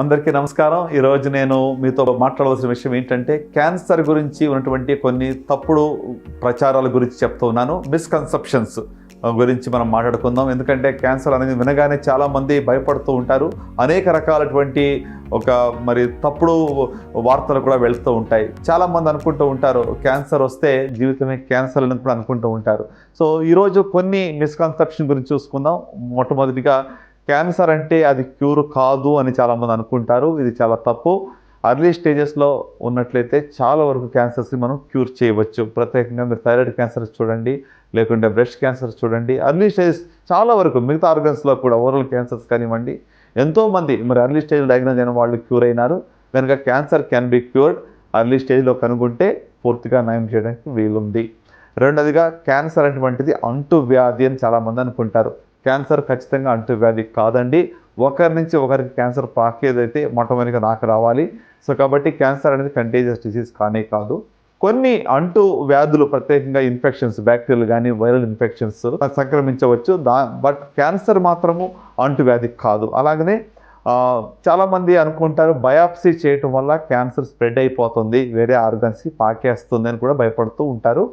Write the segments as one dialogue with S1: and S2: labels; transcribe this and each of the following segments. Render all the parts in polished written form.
S1: అందరికీ నమస్కారం. ఈరోజు నేను మీతో మాట్లాడవలసిన విషయం ఏంటంటే క్యాన్సర్ గురించి ఉన్నటువంటి కొన్ని తప్పుడు ప్రచారాల గురించి చెప్తూ ఉన్నాను. మిస్కన్సెప్షన్స్ గురించి మనం మాట్లాడుకుందాం. ఎందుకంటే క్యాన్సర్ అనేది వినగానే చాలామంది భయపడుతూ ఉంటారు. అనేక రకాలటువంటి తప్పుడు వార్తలు కూడా వెళ్తూ ఉంటాయి. చాలామంది అనుకుంటూ ఉంటారు క్యాన్సర్ వస్తే జీవితమే క్యాన్సర్ అని కూడా అనుకుంటూ ఉంటారు. సో ఈరోజు కొన్ని మిస్కన్సెప్షన్ గురించి చూసుకుందాం. మొట్టమొదటిగా క్యాన్సర్ అంటే అది క్యూర్ కాదు అని చాలామంది అనుకుంటారు. ఇది చాలా తప్పు. అర్లీ స్టేజెస్లో ఉన్నట్లయితే చాలా వరకు క్యాన్సర్స్ని మనం క్యూర్ చేయవచ్చు. ప్రత్యేకంగా మీరు థైరాయిడ్ క్యాన్సర్ చూడండి, లేకుంటే బ్రెస్ట్ క్యాన్సర్ చూడండి. అర్లీ స్టేజెస్ చాలా వరకు మిగతా ఆర్గన్స్లో కూడా ఓరల్ క్యాన్సర్స్ కానివ్వండి, ఎంతోమంది అర్లీ స్టేజ్ డయాగ్నోజ్ అయిన వాళ్ళు క్యూర్ అయినారు. కనుక cancer can be cured. Early స్టేజ్లో కనుగొంటే పూర్తిగా నయం చేయడానికి వీలుంది. రెండోదిగా క్యాన్సర్ అటువంటిది అంటువ్యాధి అని చాలామంది అనుకుంటారు. క్యాన్సర్ ఖచ్చితంగా అంటువ్యాధి కాదండి. ఒకరి నుంచి ఒకరికి క్యాన్సర్ పాకేదైతే మొట్టమొదటిగా నాకు రావాలి. సో కాబట్టి క్యాన్సర్ అనేది కంటేజియస్ డిసీజ్ కానే కాదు. కొన్ని అంటు వ్యాధులు ప్రత్యేకంగా ఇన్ఫెక్షన్స్, బ్యాక్టీరియల్ కానీ వైరల్ ఇన్ఫెక్షన్స్ సంక్రమించవచ్చు. బట్ క్యాన్సర్ మాత్రము అంటువ్యాధి కాదు. అలాగనే చాలామంది అనుకుంటారు బయాప్సీ చేయటం వల్ల క్యాన్సర్ స్ప్రెడ్ అయిపోతుంది, వేరే ఆర్గన్స్కి పాకేస్తుంది అని కూడా భయపడుతూ ఉంటారు.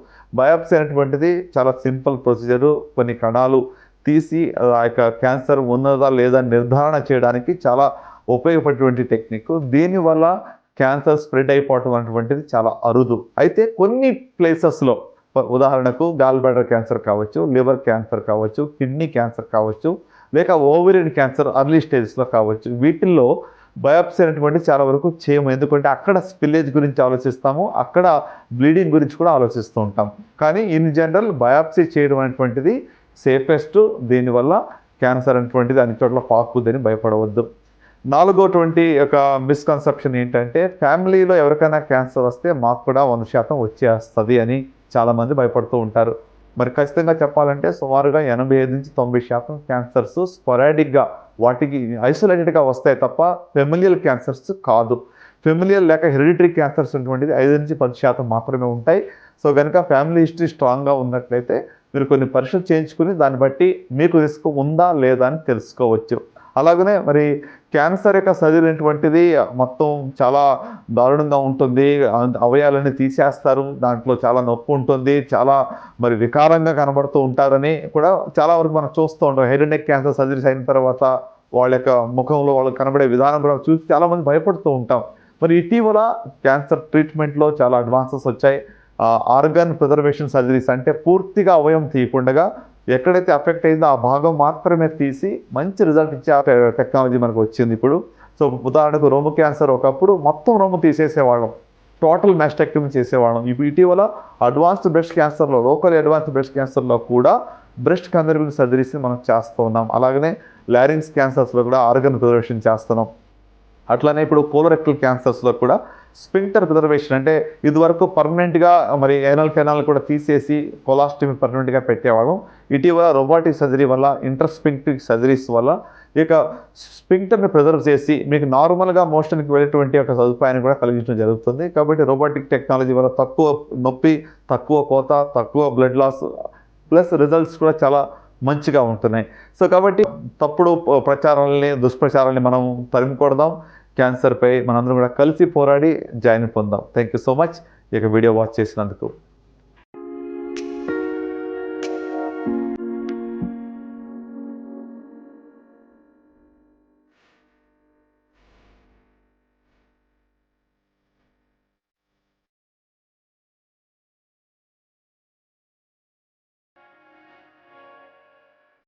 S1: బయాప్సీ అనేటువంటిది చాలా సింపుల్ ప్రొసీజరు. కొన్ని కణాలు తీసి ఆ యొక్క క్యాన్సర్ ఉన్నదా లేదా నిర్ధారణ చేయడానికి చాలా ఉపయోగపడేటువంటి టెక్నిక్. దీనివల్ల క్యాన్సర్ స్ప్రెడ్ అయిపోవటం అనేటువంటిది చాలా అరుదు. అయితే కొన్ని ప్లేసెస్లో, ఉదాహరణకు గాల్ బ్లాడర్ క్యాన్సర్ కావచ్చు, లివర్ క్యాన్సర్ కావచ్చు, కిడ్నీ క్యాన్సర్ కావచ్చు, లేక ఓవరియన్ క్యాన్సర్ అర్లీ స్టేజెస్లో కావచ్చు, వీటిల్లో బయాప్సీ అనేటువంటి చాలా వరకు చేయము. ఎందుకంటే అక్కడ స్పిల్లేజ్ గురించి ఆలోచిస్తాము, అక్కడ బ్లీడింగ్ గురించి కూడా ఆలోచిస్తూ ఉంటాం. కానీ ఇన్ జనరల్ బయాప్సీ చేయడం అనేటువంటిది సేఫెస్ట్. దీనివల్ల క్యాన్సర్ అనేటువంటిది అన్ని చోట్ల పాకుదని భయపడవద్దు. నాలుగోటువంటి ఒక మిస్కన్సెప్షన్ ఏంటంటే ఫ్యామిలీలో ఎవరికైనా క్యాన్సర్ వస్తే మాకు కూడా 100% వచ్చేస్తుంది అని చాలామంది భయపడుతూ ఉంటారు. ఖచ్చితంగా చెప్పాలంటే సుమారుగా 85-90% క్యాన్సర్స్ స్పొరాడిక్గా వాటికి ఐసోలేటెడ్గా వస్తాయి తప్ప ఫెమిలియల్ క్యాన్సర్స్ కాదు. ఫెమిలియల్ లేక హెరిడిటరీ క్యాన్సర్స్ అనేటువంటిది 5-10% మాత్రమే ఉంటాయి. సో కనుక ఫ్యామిలీ హిస్టరీ స్ట్రాంగ్గా ఉన్నట్లయితే మీరు కొన్ని పరీక్షలు చేయించుకుని దాన్ని బట్టి మీకు రిస్క్ ఉందా లేదా అని తెలుసుకోవచ్చు. అలాగనే క్యాన్సర్ యొక్క సర్జరీ అనేటువంటిది మొత్తం చాలా దారుణంగా ఉంటుంది. అవయవాలన్నీ తీసేస్తారు, దాంట్లో చాలా నొప్పి ఉంటుంది, చాలా వికారంగా కనబడుతూ ఉంటారని కూడా చాలా వరకు మనం చూస్తూ ఉంటాం. Head and neck cancer surgeries అయిన తర్వాత వాళ్ళ యొక్క ముఖంలో వాళ్ళకి కనబడే విధానం కూడా చూసి చాలామంది భయపడుతూ ఉంటాం. ఇటీవల క్యాన్సర్ ట్రీట్మెంట్లో చాలా అడ్వాన్సెస్ వచ్చాయి. ఆర్గాన్ ప్రిజర్వేషన్ సర్జరీస్ అంటే పూర్తిగా అవయవం తీయకుండా ఎక్కడైతే అఫెక్ట్ అయిందో ఆ భాగం మాత్రమే తీసి మంచి రిజల్ట్ ఇచ్చే టెక్నాలజీ మనకు వచ్చింది ఇప్పుడు. సో ఉదాహరణకు రొమ్ము క్యాన్సర్ ఒకప్పుడు మొత్తం రొమ్ము తీసేసేవాళ్ళం, టోటల్ మాస్టెక్టమీ చేసేవాళ్ళం. ఇటీవల అడ్వాన్స్డ్ బ్రెస్ట్ క్యాన్సర్లో, లోకల్ అడ్వాన్స్డ్ బ్రెస్ట్ క్యాన్సర్లో కూడా బ్రెస్ట్ కన్జర్వేషన్ సర్జరీస్ని మనం చేస్తూ ఉన్నాం. అలాగనే లారింగ్స్ క్యాన్సర్స్లో కూడా ఆర్గాన్ ప్రిజర్వేషన్ చేస్తున్నాం. అట్లానే ఇప్పుడు కోలోరెక్టల్ క్యాన్సర్స్లో కూడా స్పింక్టర్ ప్రిజర్వేషన్ అంటే ఇదివరకు పర్మనెంట్గా ఏనల్ కెనాల్ కూడా తీసేసి కొలాస్టమీ పర్మనెంట్గా పెట్టేవాళ్ళం. ఇటీవల రోబోటిక్ సర్జరీ వల్ల, ఇంటర్స్పింక్టిక్ సర్జరీస్ వల్ల ఇక స్పింక్టర్ని ప్రిజర్వ్ చేసి మీకు నార్మల్గా మోషన్కి వెళ్ళేటువంటి ఒక సదుపాయాన్ని కూడా కలిగించడం జరుగుతుంది. కాబట్టి రోబోటిక్ టెక్నాలజీ వల్ల తక్కువ నొప్పి, తక్కువ కోత, తక్కువ బ్లడ్ లాస్ ప్లస్ రిజల్ట్స్ కూడా చాలా మంచిగా ఉంటున్నాయి. సో కాబట్టి తప్పుడు ప్రచారాలని, దుష్ప్రచారాలని మనం తరిమికొడదాం. క్యాన్సర్పై మనందరం కూడా కలిసి పోరాడి జాయిన్ పొందాం. థ్యాంక్ యూ సో మచ్ ఈ వీడియో వాచ్ చేసినందుకు.